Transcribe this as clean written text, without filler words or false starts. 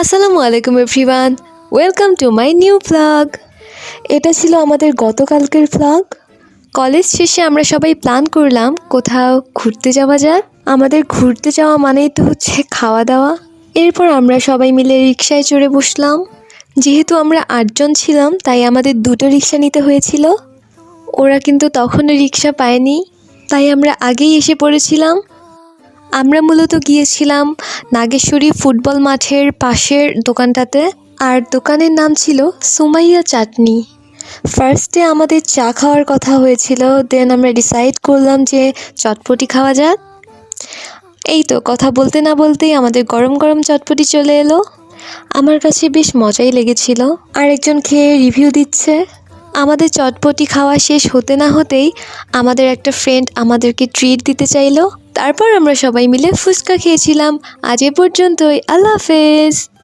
আসসালামু আলাইকুম everyone, welcome to my new blog. এটা ছিল আমাদের গতকালকের ব্লগ। কলেজ শেষে আমরা সবাই প্ল্যান করলাম কোথাও ঘুরতে যাওয়া যাক। আমাদের ঘুরতে যাওয়া মানেই তো হচ্ছে খাওয়া দাওয়া। এরপর আমরা সবাই মিলে রিকশায় চড়ে বসলাম। যেহেতু আমরা 8 জন ছিলাম তাই আমাদের দুটো রিকশা নিতে হয়েছিল। ওরা কিন্তু তখনও রিকশা পায়নি, তাই আমরা আগেই এসে পড়েছিলাম। আমরা মূলত গিয়েছিলাম নাগেশ্বরী ফুটবল মাঠের পাশের দোকানটাতে, আর দোকানের নাম ছিল সুমাইয়া চাটনি। ফার্স্টে আমাদের চা খাওয়ার কথা হয়েছিল, দেন আমরা ডিসাইড করলাম যে চটপটি খাওয়া যাক। এই তো কথা বলতে না বলতেই আমাদের গরম গরম চটপটি চলে এলো। আমার কাছে বেশ মজাই লেগেছিল। আরেকজন খেয়ে রিভিউ দিচ্ছে। আমাদের চটপটি খাওয়া শেষ হতে না হতেই আমাদের একটা ফ্রেন্ড আমাদেরকে ট্রিট দিতে চাইলো। তারপর আমরা সবাই মিলে ফুচকা খেয়েছিলাম। আজ এ পর্যন্তই, আল্লাহ হাফেজ।